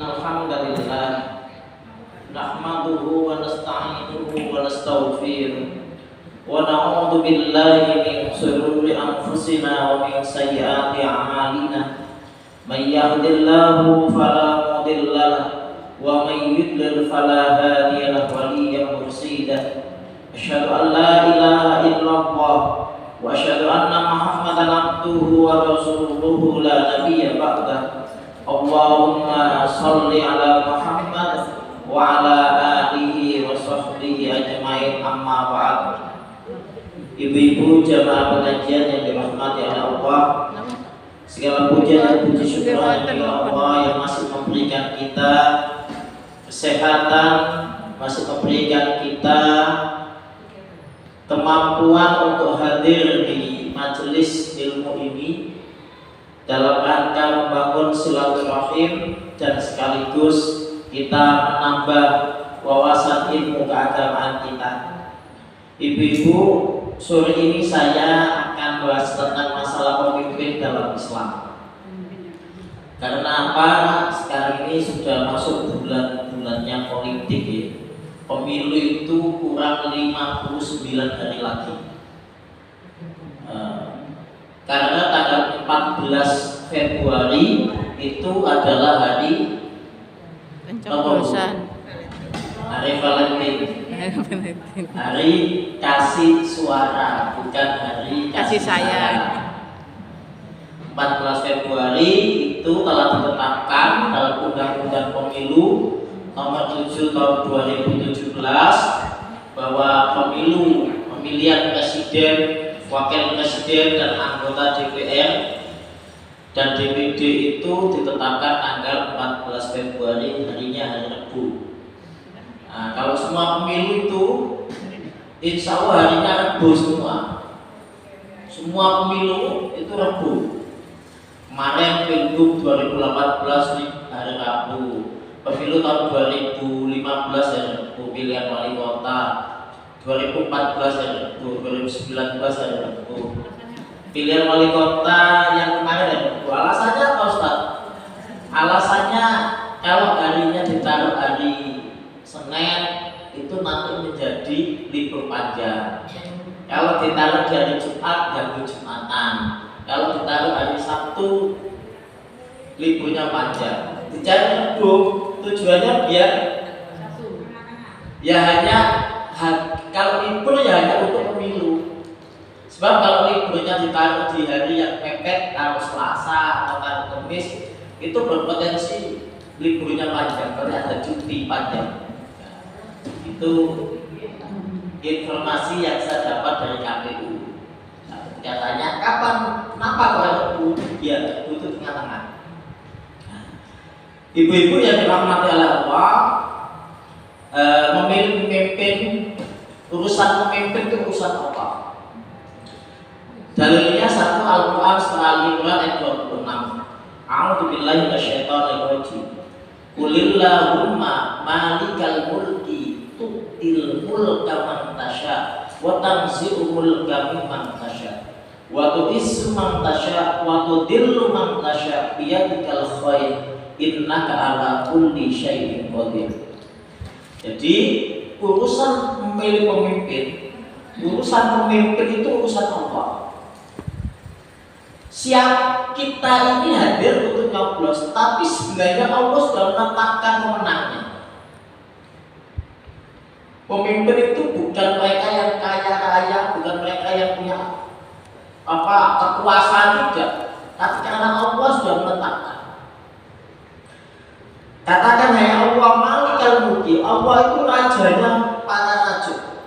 Alhamdulillah nahmaduhu wa nasta'inuhu wa nastaghfiruh wa na'udzu billahi min shururi anfusina wa min sayyiati a'malina may yahdihillahu fala mudilla lahu wa may yudlil fala hadiya lahu waliyyan mursyida asyhadu an la ilaha illallah wa asyhadu anna muhammadan abduhu wa rasuluhu la nabiyya ba'dah. Allahumma sholli ala Muhammad wa ala alihi wa sahbihi ajmain, amma ba'd. Ibu-ibu jamaah pengajian yang dirahmati oleh Allah, segala puja dan puji syukur bagi Allah yang masih memberikan kita kesehatan, masih memberikan kita kemampuan untuk hadir di majelis ilmu ini dalam rangka membangun silaturahim dan sekaligus kita menambah wawasan ilmu keagamaan kita. Ibu-ibu, sore ini saya akan bahas tentang masalah pemimpin dalam Islam. Karena apa? Sekarang ini sudah masuk bulan-bulannya politik ya. Pemilu itu kurang 59 hari lagi. Karena tanggal 14 Februari itu adalah hari pencoblosan, hari Valentine, hari kasih suara, bukan hari kasih sayang. 14 Februari itu telah ditetapkan dalam Undang-Undang Pemilu Nomor 7 Tahun 2017 bahwa pemilihan presiden, wakil presiden dan anggota DPR dan DPD itu ditetapkan tanggal 14 Februari, harinya hari Rabu. Nah, kalau semua pemilu itu insya Allah harinya Rabu semua. Semua pemilu itu Rabu. Kemarin Pilgub 2018 hari Rabu, pemilu tahun 2015 hari Rabu, pilihan wali kota 2014 hari Rabu, 2019 hari Rabu, pilihan wali kota yang kemarin hari Rabu. Alasannya apa Ustaz? Alasannya kalau harinya ditaruh hari Senin itu nanti menjadi libur panjang. Kalau ditaruh di hari Jumat ganggu Jumatan. Kalau ditaruh hari Sabtu liburnya panjang. Dicari Rabu tujuannya biar ya hanya kalau libur ya hanya untuk pemilu. Sebab kalau liburnya ditaruh di hari yang mepet, taruh Selasa atau taruh Kamis, itu berpotensi liburnya panjang karena ada cuti panjang. Itu informasi yang saya dapat dari KPU. Katanya kenapa kalau dia butuh tengah-tengah. Ibu-ibu yang dirahmati oleh Allah, memilih pemimpin, urusan pemimpin itu urusan Allah. Dalilnya satu Al-Quran surah Al-Imran ayat 26. A'udzu billahi minasyaitonir rajim. Qulillahumma malikal mulki tu'til mulka man tasya wa tanzi'ul mulka mimman tasya wa tu'izzu man tasya wa tudillu man tasya biyadikal khair innaka ala kulli syai'in qadir. Jadi urusan memilih pemimpin itu urusan Allah. Siap kita ini hadir untuk nyoblos, tapi sebenarnya Allah sudah menetapkan pemenangnya. Pemimpin itu bukan mereka yang kaya-kaya, bukan mereka yang punya kekuasaan, tidak, tapi karena Allah sudah menetapkan. Katakan hai Allah malikal mulki, Allah itu rajanya para raja.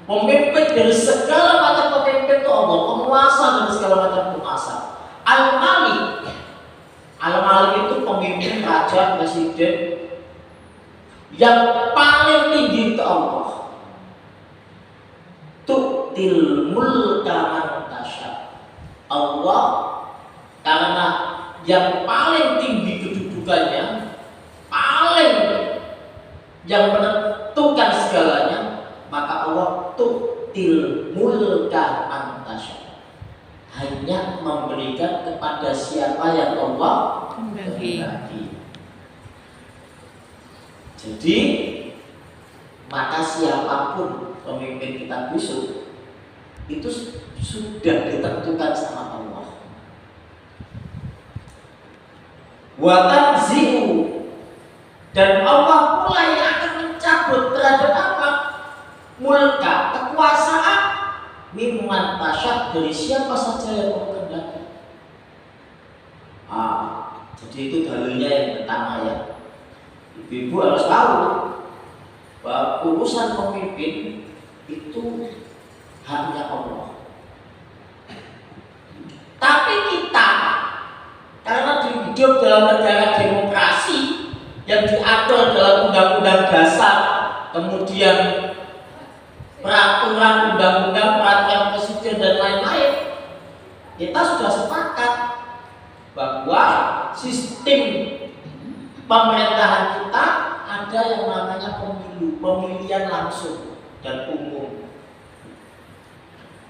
Pemimpin dari segala macam pemimpin itu Allah, penguasa dari segala macam penguasa. Al-Malik itu pemimpin raja, presiden yang paling tinggi itu Allah. Tu'til mulka man tasya. Allah karena yang paling tinggi kedudukannya, paling yang menentukan segalanya, maka Allah tu'til mulka man tasya, hanya memberikan kepada siapa yang Allah kehendaki. Jadi maka siapapun pemimpin kita besok itu sudah ditentukan sama Allah. Wa tanzi'u, dan Allah mulai akan mencabut terhadap apa? Mulka, kekuasaan, mimman tasyad, dari siapa saja yang mau kehendaki. Jadi itu dalilnya yang pertama ya. Ibu-ibu harus tahu bahwa urusan pemimpin itu haknya Allah. Tapi kita karena hidup dalam negara demokrasi yang diatur dalam undang-undang dasar, kemudian peraturan undang-undang, peraturan presiden dan lain-lain, kita sudah sepakat bahwa sistem pemerintahan kita ada yang namanya pemilu, pemilihan langsung dan umum.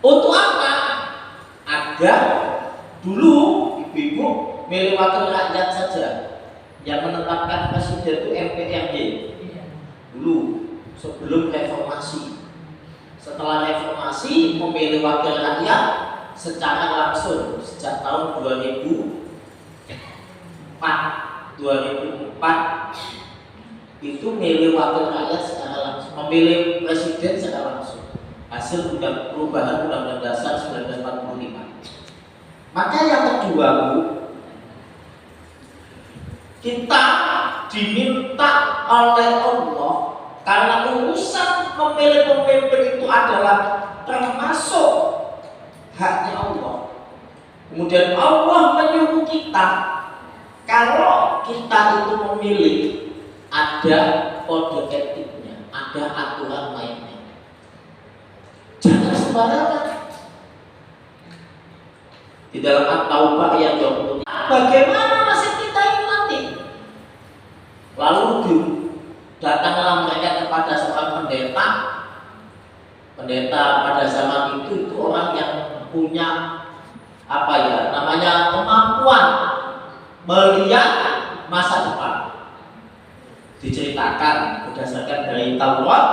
Untuk apa? Agar dulu ibu-ibu milih wakil rakyat saja, yang menetapkan presiden itu MPRD dulu sebelum reformasi. Setelah reformasi memilih wakil rakyat secara langsung sejak tahun 2004 itu milih wakil rakyat secara langsung, memilih presiden secara langsung, hasil perubahan Undang-Undang Dasar 1945. Maka yang kedua, Bu, kita diminta oleh Allah, karena urusan memilih pemimpin itu adalah termasuk haknya Allah. Kemudian Allah menyuruh kita, kalau kita itu memilih, ada kode etiknya, ada aturan mainnya. Jangan sembarangan. Di dalam At-Taubah ayat 20. Bagaimana nasib kita ini nanti? Lalu datanglah mereka kepada seorang pendeta. Pendeta pada zaman itu orang yang punya apa ya namanya kemampuan melihat masa depan. Diceritakan berdasarkan dari Taurat,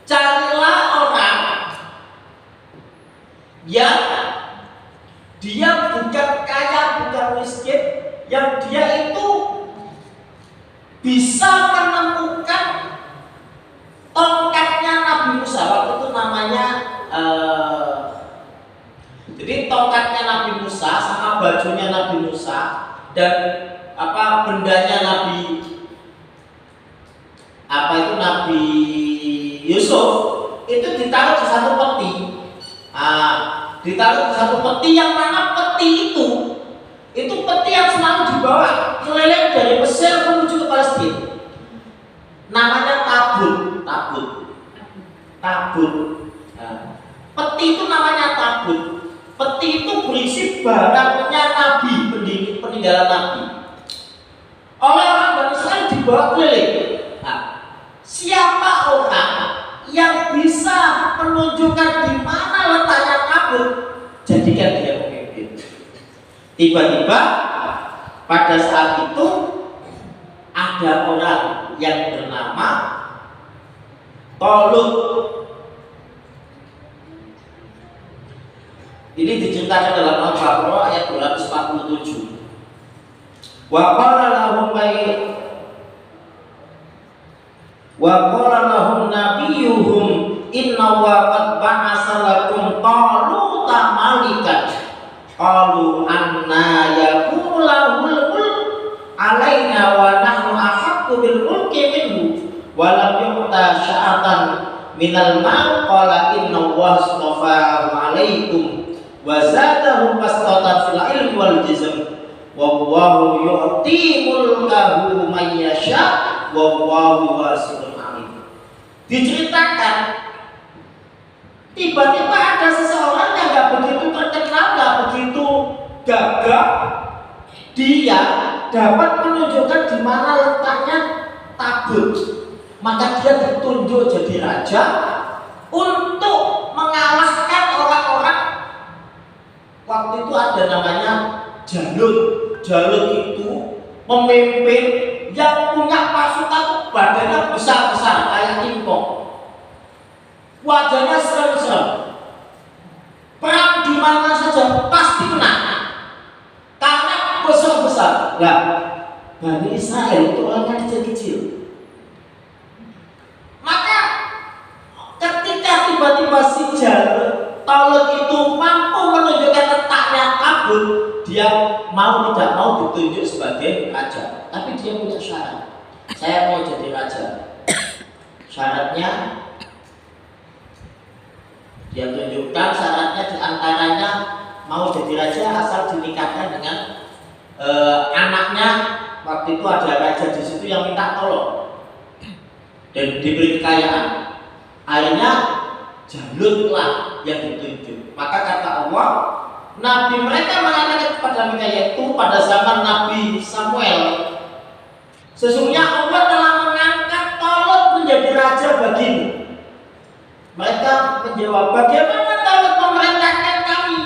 carilah orang yang dia bukan kaya, bukan miskin, yang dia itu bisa menemukan tongkatnya Nabi Musa. Waktu itu namanya jadi tongkatnya Nabi Musa sama bajunya Nabi Musa dan bendanya Nabi Nabi Yusuf itu ditaruh di satu peti. Ditaruh di satu peti yang mana peti itu peti yang selalu dibawa keliling dari Mesir menuju ke Palestina. Namanya tabut. Peti itu namanya tabut. Peti itu berisi barangnya Nabi, peninggalan Nabi. Oleh orang Bani Israel dibawa keliling. Siapa orang yang bisa menunjukkan di mana letaknya tabut, jadikan dia pemimpin. Tiba-tiba pada saat itu ada orang yang bernama Tolut. Ini diceritakan dalam Al-Baqarah ayat 247. Wa qala lahum nabiyuhum inna wa qad ba'asa lakum taluta malikan qalu anna yakunu lahul mulk alaina wa nahnu ahaqqu bil mulki minhu wa lam yu'ta sya'atan minal mal qala inna Allaha astafahu alaikum wa zadahu bastatan fil ilmi wal jism wallahu yu'ti mulkahu man yasha wallahu wasi'un alim. Diceritakan tiba-tiba ada seseorang yang gak begitu terkenal, gak begitu gagah, dia dapat menunjukkan di mana letaknya tabut. Maka dia ditunjuk jadi raja untuk mengalahkan orang-orang. Waktu itu ada namanya Jalut. Jalut itu memimpin yang punya pasukan badannya besar-besar kayak ingkong, wajahnya serem-serem, perang di mana saja pasti menang karena besar-besar. Nah, Bani Israel itu orangnya kecil-kecil. Maka ketika tiba-tiba si Tolut itu mampu menunjukkan letaknya kabut, dia mau tidak mau ditunjuk sebagai raja. Tapi dia punya syarat, saya mau jadi raja. Syaratnya dia tunjukkan, syaratnya diantaranya mau jadi raja asal dinikahkan dengan anaknya. Waktu itu ada raja di situ yang minta tolong dan diberi kekayaan. Akhirnya Jalutlah yang ditunjuk. Maka kata Allah, Nabi mereka mengatakan kepada mereka, yaitu pada zaman Nabi Samuel, sesungguhnya Allah telah mengangkat Tolut menjadi raja bagimu. Mereka menjawab, bagaimana Tolut memerintahkan kami?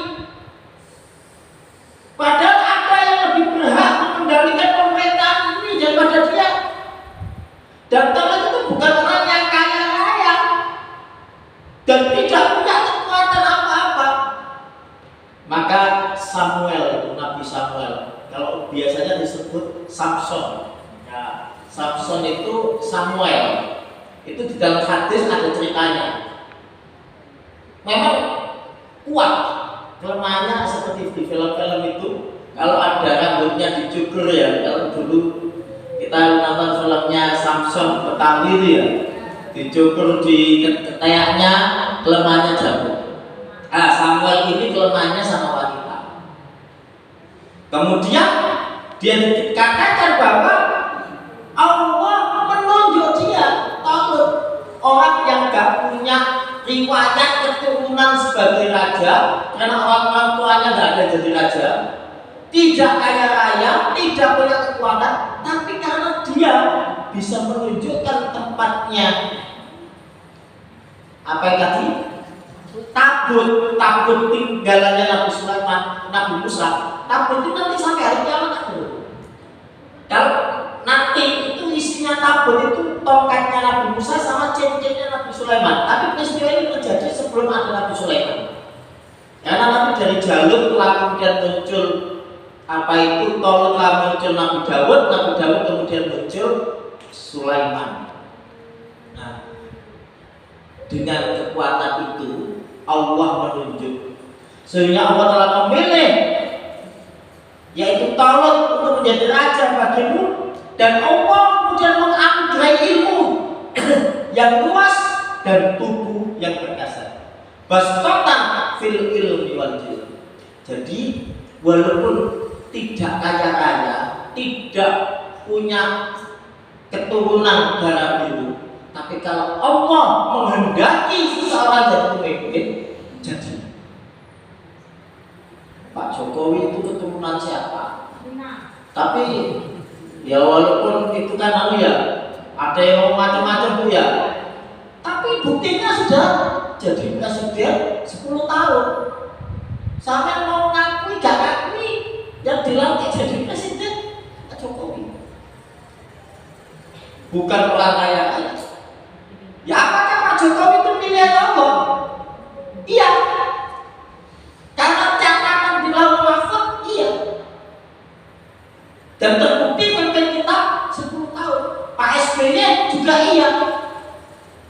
Padahal ada yang lebih berhak mengendalikan pemerintahan ini daripada dia. Dan Tolut itu bukan orang yang kaya raya dan tidak punya kekuatan apa-apa. Maka Samuel, Nabi Samuel, kalau biasanya disebut Samson. Ya, Samson itu Samuel. Itu di dalam hadis ada ceritanya. Memang kuat, kelemahannya seperti di film-film itu. Kalau ada rambutnya dicukur ya, kalau dulu kita nonton filmnya Samson Betawi ya, dicukur di ketiaknya, kelemahannya jauh. Samuel ini kelemahannya sama wanita. Kemudian dia dikatakan bahwa Allah menunjuk dia Tolut, orang yang gak punya riwayat keturunan sebagai raja, karena orang tuanya gak ada jadi raja, tidak kaya raya, tidak punya kekuatan, tapi karena dia bisa menunjukkan tempatnya. Apa yang tadi? Tabut tinggalannya Nabi Sulaiman, Nabi Musa. Tabut itu nanti sampai hari kiamat ada. Kalau nanti itu isinya tabut itu tongkatnya Nabi Musa sama cincinnya Nabi Sulaiman. Tapi peristiwa ini terjadi sebelum ada Nabi Sulaiman. Karena Nabi dari Jalut telah kemudian muncul Tolut telah muncul Nabi Dawud kemudian muncul Sulaiman. Nah, dengan kekuatan itu Allah menunjuk, sehingga Allah telah memilih yaitu Tolut untuk menjadi raja bagimu, dan Allah kemudian menganugerahi ilmu yang luas dan tubuh yang perkasa. Bastatan fil ilmi wal jism. Jadi walaupun tidak kaya raya, tidak punya keturunan darah biru, tapi kalau Allah menghendaki seseorang jadi pemimpin, jadi. Pak Jokowi itu keturunan siapa? Tapi ya walaupun itu kan ada yang macam-macam ya, tapi buktinya sudah jadi presiden 10 tahun. Sampai mau ngakui gak ngakui, yang dilantik jadi presiden Pak Jokowi. Bukan orang kaya. Ya apakah Pak Jokowi itu pilihan Allah? Iya. Karena catatan di lauh mahfuz, iya. Dan terbukti pemimpin kita 10 tahun. Pak SBY juga iya.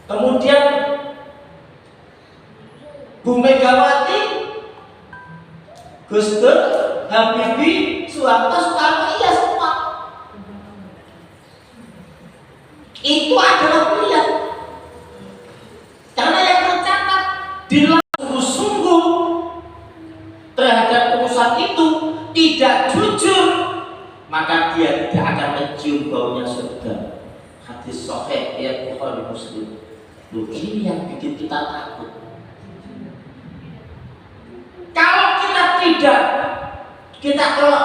Kemudian Bu Megawati, Gus Dur, Habibie, Soeharto, Soekarno, iya semua. Itu adalah pilihan. Karena yang tercatat di sungguh-sungguh terhadap urusan itu tidak jujur, maka dia tidak akan mencium baunya surga. Hadis sahih riwayat Bukhari Muslim. Ini yang bikin kita takut. Kalau kalau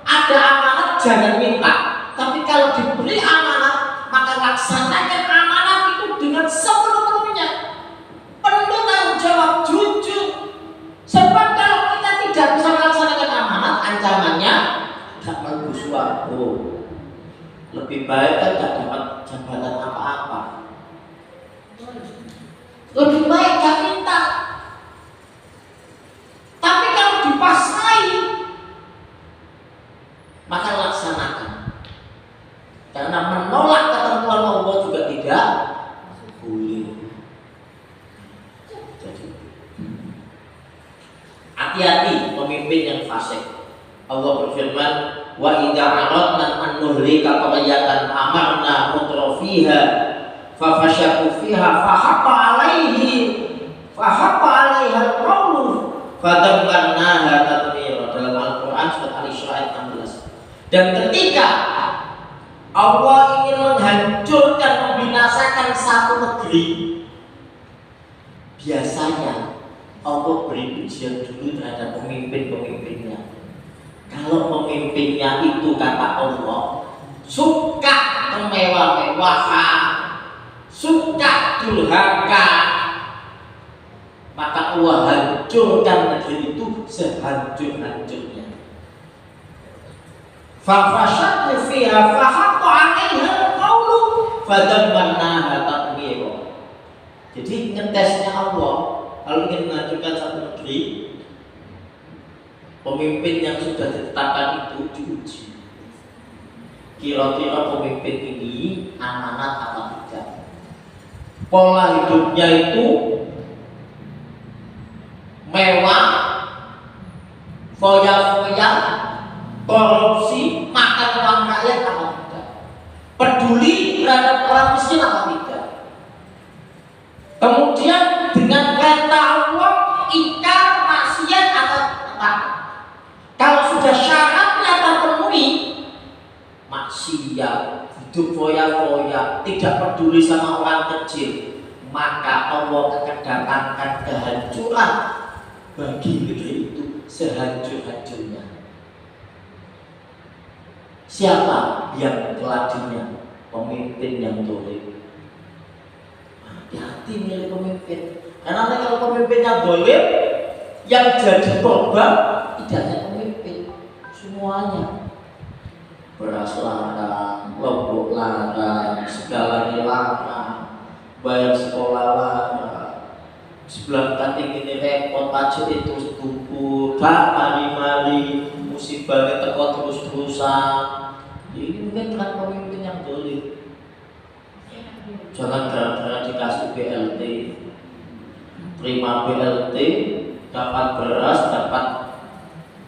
ada amanat jangan minta, tapi kalau diberi amanat maka laksanakan amanat itu dengan sepenuh-penuhnya, penuh tanggung jawab, jujur. Sebab kalau kita tidak bisa melaksanakan amanat, ancamannya tak bagus suatu. Lebih baik kan gak dapat jabatan apa-apa, lebih baik gak minta. Tapi kalau dipasrai, maka laksanakan. Karena menolak ketentuan Allah juga tidak boleh. Jadi hati-hati pemimpin yang fasik. Allah berfirman, wa idza aradna an nuhlika qaryatan amarna mutrafiha fa fashaku fiha fa haqqa alaiha al-qawlu fa dammarnaha tadmira. Dalam Al-Qur'an surat Al-Isra ayat 16. Dan ketika Allah ingin menghancurkan, membinasakan satu negeri, biasanya Allah beri ujian dulu terhadap pemimpin-pemimpinnya. Kalau pemimpinnya itu kata Allah suka kemewah-mewahan, suka durhaka, maka Allah hancurkan negeri itu sehancur-hancurnya. Fafashatna fiha fahaqqa 'alaiha al-qawlu fadammarnaha tadmira. Jadi ngetesnya Allah kalau ingin menghancurkan satu negeri, pemimpin yang sudah ditetapkan itu diuji. Kira-kira pemimpin ini amanat atau tidak? Pola hidupnya itu mewah, foya-foya, korupsi, makan uang rakyat apa tidak? Peduli terhadap orang miskin apa tidak? Kemudian dengan perintah Allah, ingkar, maksiat atau tak? Kalau sudah syaratnya terpenuhi, maksiat, hidup foya-foya, tidak peduli sama orang kecil, maka Allah akan datangkan kehancuran bagi negeri itu sehancur-hancurnya. Siapa yang keladinya? Pemimpin yang dolim. Hati-hati milih pemimpin. Karena kalau pemimpinnya dolim, yang jadi korban tidak hanya pemimpin, semuanya. Beras larang, lombok larang, segalanya larang, bayar sekolah larang, sebelah kating ini repot, pajak itu tubuh, tak mari-mari, musibahnya teko terus-terusan. Ini mungkin kan pemimpin yang dolim. Jangan gara-gara dikasih BLT, terima BLT, dapat beras, dapat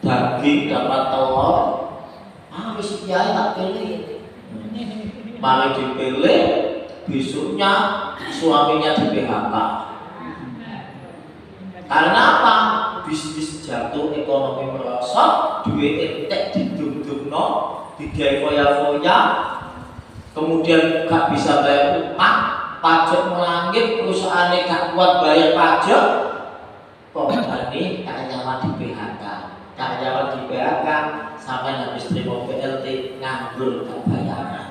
daging, dapat telur. Wis kiai tak pilih. Mari dipilih, besoknya suaminya di PHK. Karena apa? Bisnis jatuh, ekonomi merosot, duit entek didum-dumno, digawe foya-foya, kemudian gak bisa bayar utang, pajak melangit, perusahaannya gak kuat bayar pajak, korbannya karyawan di PHK. Karyawan di PHK sampai habis terima BLT nganggur gak bayaran.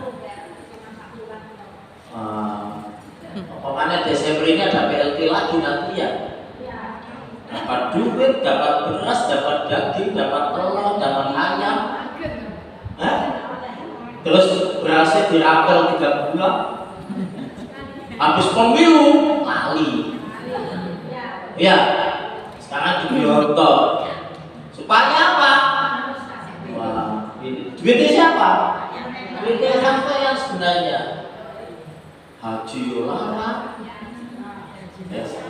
Pokoknya Desember ini ada BLT lagi nanti ya. Dapat duit, dapat beras, dapat daging, dapat telur, dapat ayam. Terus berasnya dirapel 3 bulan. Habis pemilu lali. Ya, sekarang dibiarkan. Supaya apa? Wah, duitnya siapa? Duitnya siapa yang sebenarnya? Haji larang.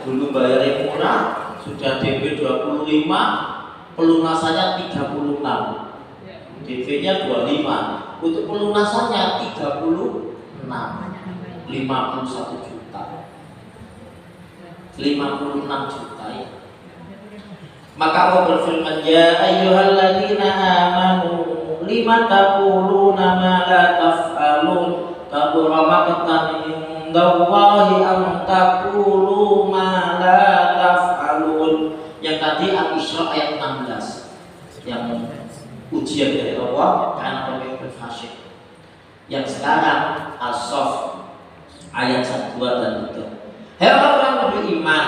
Dulu bayarnya murah, sudah DP 25, pelunasannya 36. DP-nya 25, untuk pelunasannya 36, 51 juta. 56 juta ya. Maka Allah berfirman, ya ayyuhalladzina amanu lima taquluna ma la taf'alun kabura maqtan indallahi an taqulu ma la taf'alun. Yang tadi Al-Isra ayat 16 yang ujian dari Allah karena pemimpin fasik. Yang sekarang As-Saff ayat 1, 2 dan 3. Hai orang yang beriman,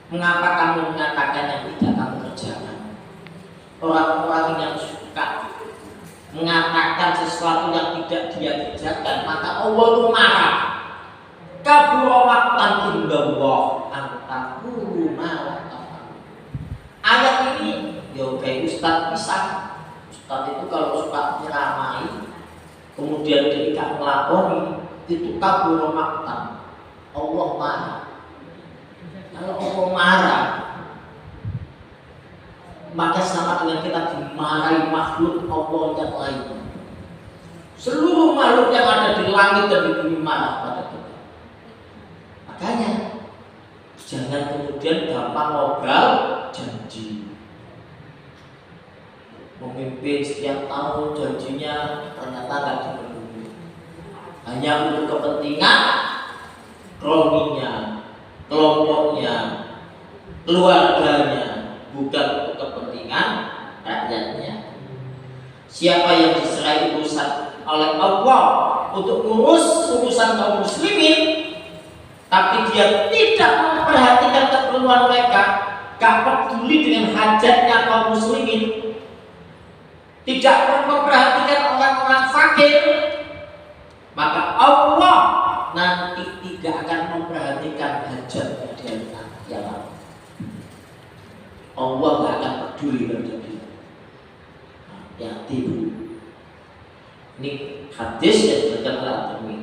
mengapa kamu mengatakan yang tidak kamu kerjakan? Orang-orang yang suka mengatakan sesuatu yang tidak dia kerjakan, maka Allah itu marah. Kabura maqtan indallah an taqulu ma la taf'alun. Ayat ini ya kayak Ustaz pisang. Ustaz itu kalau suka nyeramai kemudian dia tidak melakoni, itu kabura maqtan. Allah marah. Kalau Allah marah, maka sama dengan kita dimarahi makhluk Allah yang lainnya. Seluruh makhluk yang ada di langit dan di bumi marah pada kita. Makanya jangan kemudian gampang ngobrol janji. Memimpin sekian tahun janjinya ternyata tidak dipenuhi. Hanya untuk kepentingan kroninya, kelompoknya, keluarganya, bukan untuk kepentingan rakyatnya. Siapa yang diserai urusan oleh Allah untuk ngurus urusan kaum muslimin, tapi dia tidak memperhatikan keperluan mereka, gak peduli dengan hajatnya kaum muslimin, tidak memperhatikan orang-orang fakir, maka Allah nanti tidak akan memperhatikan hajatnya di hari kiamat. Allah gak akan peduli pada dia. Hati-hati. Ini hadis yang dikatakan oleh